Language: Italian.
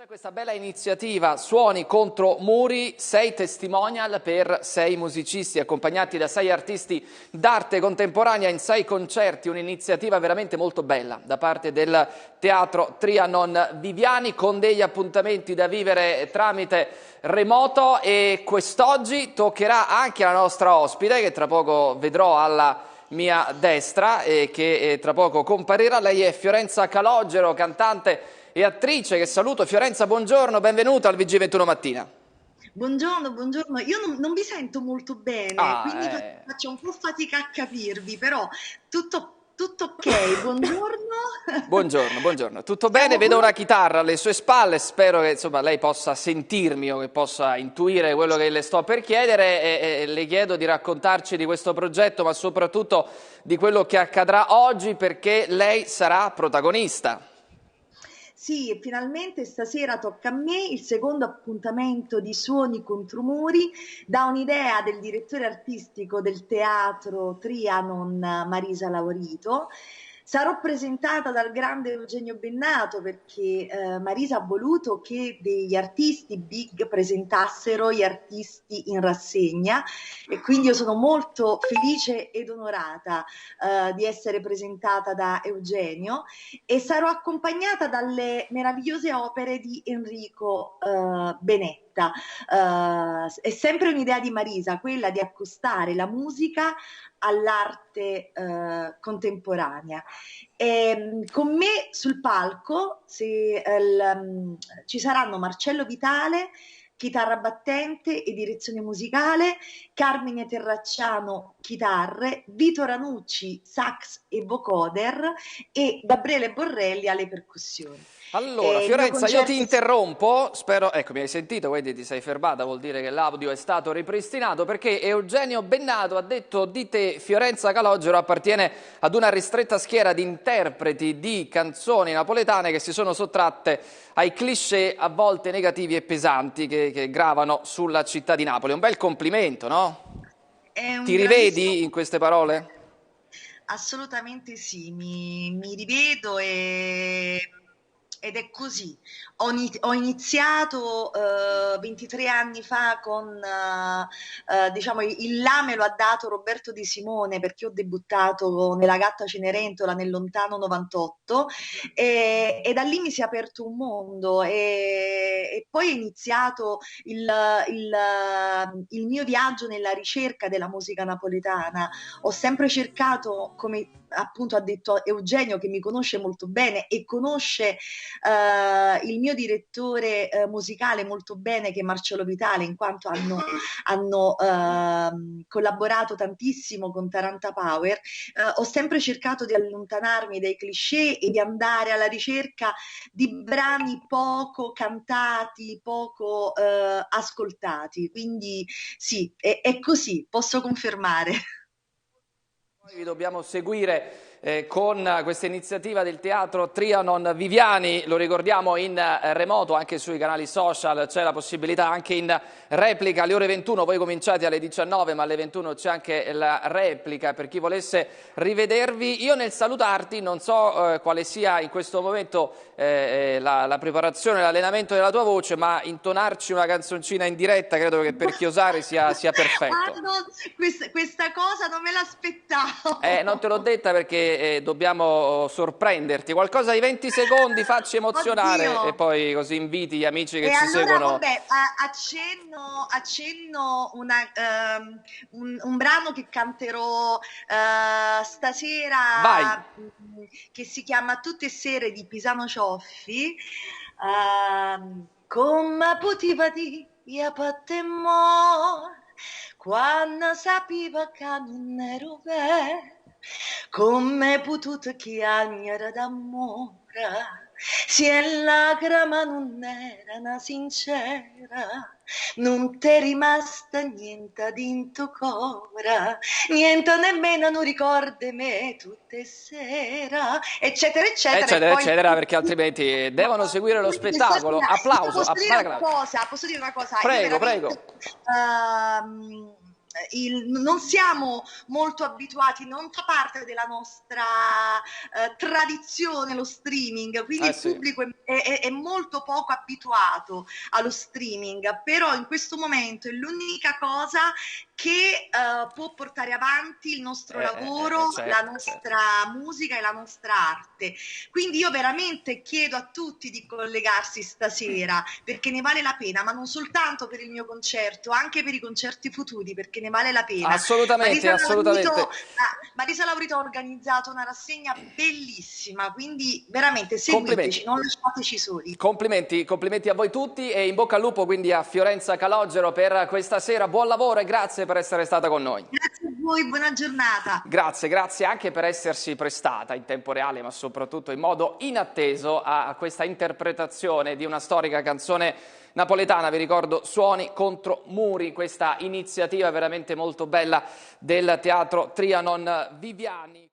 C'è questa bella iniziativa Suoni contro muri, 6 testimonial per 6 musicisti accompagnati da 6 artisti d'arte contemporanea in 6 concerti, un'iniziativa veramente molto bella da parte del Teatro Trianon Viviani, con degli appuntamenti da vivere tramite remoto, e quest'oggi toccherà anche alla nostra ospite, che tra poco vedrò alla mia destra e che tra poco comparirà. Lei è Fiorenza Calogero, cantante e attrice, che saluto. Fiorenza, buongiorno, benvenuta al VG21 Mattina. Buongiorno, buongiorno. Io non vi sento molto bene, quindi faccio un po' fatica a capirvi, però tutto ok. Buongiorno. Buongiorno, buongiorno. Tutto bene? Siamo Vedo una pronti. chitarra alle sue spalle, spero che insomma lei possa sentirmi o che possa intuire quello che le sto per chiedere, e le chiedo di raccontarci di questo progetto, ma soprattutto di quello che accadrà oggi, perché lei sarà protagonista. Sì, finalmente stasera tocca a me il secondo appuntamento di Suoni contro muri, da un'idea del direttore artistico del teatro Trianon, Marisa Laurito. Sarò presentata dal grande Eugenio Bennato perché Marisa ha voluto che degli artisti big presentassero gli artisti in rassegna, e quindi io sono molto felice ed onorata di essere presentata da Eugenio, e sarò accompagnata dalle meravigliose opere di Enrico Benetta. È sempre un'idea di Marisa, quella di accostare la musica all'arte contemporanea. Con me sul palco ci saranno Marcello Vitale, chitarra battente e direzione musicale, Carmine Terracciano, chitarre, Vito Ranucci, sax e vocoder, e Gabriele Borrelli alle percussioni. Allora, Il mio Fiorenza, io ti concerto interrompo, spero, ecco, mi hai sentito, quindi ti sei fermata, vuol dire che l'audio è stato ripristinato, perché Eugenio Bennato ha detto di te: Fiorenza Calogero appartiene ad una ristretta schiera di interpreti di canzoni napoletane che si sono sottratte ai cliché a volte negativi e pesanti che gravano sulla città di Napoli. Un bel complimento, no? è Ti un grandissimo rivedi in queste parole? Assolutamente sì, mi rivedo ed è così. Ho iniziato 23 anni fa con, diciamo, il là me lo ha dato Roberto De Simone, perché ho debuttato nella Gatta Cenerentola nel lontano 98, e da lì mi si è aperto un mondo, e poi è iniziato il mio viaggio nella ricerca della musica napoletana. Ho sempre cercato, come appunto ha detto Eugenio, che mi conosce molto bene e conosce il mio direttore musicale molto bene, che è Marcello Vitale, in quanto hanno collaborato tantissimo con Taranta Power. Ho sempre cercato di allontanarmi dai cliché e di andare alla ricerca di brani poco cantati, poco ascoltati. Quindi sì, è così, posso confermare. Poi vi dobbiamo seguire con questa iniziativa del Teatro Trianon Viviani, lo ricordiamo, in remoto anche sui canali social, c'è la possibilità anche in replica alle ore 21, voi cominciate alle 19, ma alle 21 c'è anche la replica per chi volesse rivedervi. Io nel salutarti non so quale sia in questo momento la preparazione, l'allenamento della tua voce, ma intonarci una canzoncina in diretta credo che per chiosare sia Ah, perfetto. no, questa cosa non me Non te l'aspettavo. l'ho detta perché dobbiamo sorprenderti. Qualcosa di 20 secondi, facci emozionare Oddio. e poi così inviti gli amici che E ci allora, seguono. vabbè, accenno un brano che canterò Vai! stasera, che si chiama Tutte sere, di Pisano Cioffi. Come poteva dire per te mo, quando sapeva che non ero vero, come potuto chiamare d'amore, se la lacrima non era sincera, non t'è rimasta niente dinto cuore, niente nemmeno non ricordi me tutte sera, eccetera, eccetera, e Eccetera, poi eccetera, perché altrimenti devono seguire lo stasera spettacolo. io Applauso, posso dire una applauso. cosa, posso dire una cosa, io Prego, veramente prego. ehm, non siamo molto abituati, non fa parte della nostra tradizione lo streaming, quindi il Sì. pubblico è molto poco abituato allo streaming, però in questo momento è l'unica cosa che può portare avanti il nostro lavoro, la certo, certo. nostra musica e la nostra arte. Quindi io veramente chiedo a tutti di collegarsi stasera perché ne vale la pena, ma non soltanto per il mio concerto, anche per i concerti futuri, perché ne vale la pena. Assolutamente, assolutamente. Marisa Laurito ha organizzato una rassegna bellissima, quindi veramente Complimenti. seguiteci, non lasciateci soli. Complimenti, complimenti a voi tutti e in bocca al lupo quindi a Fiorenza Calogero per questa sera. Buon lavoro e grazie per essere stata con noi. Grazie a voi, buona giornata. Grazie, grazie anche per essersi prestata in tempo reale, ma soprattutto in modo inatteso a questa interpretazione di una storica canzone napoletana. Vi ricordo Suoni contro muri, questa iniziativa veramente molto bella del Teatro Trianon Viviani.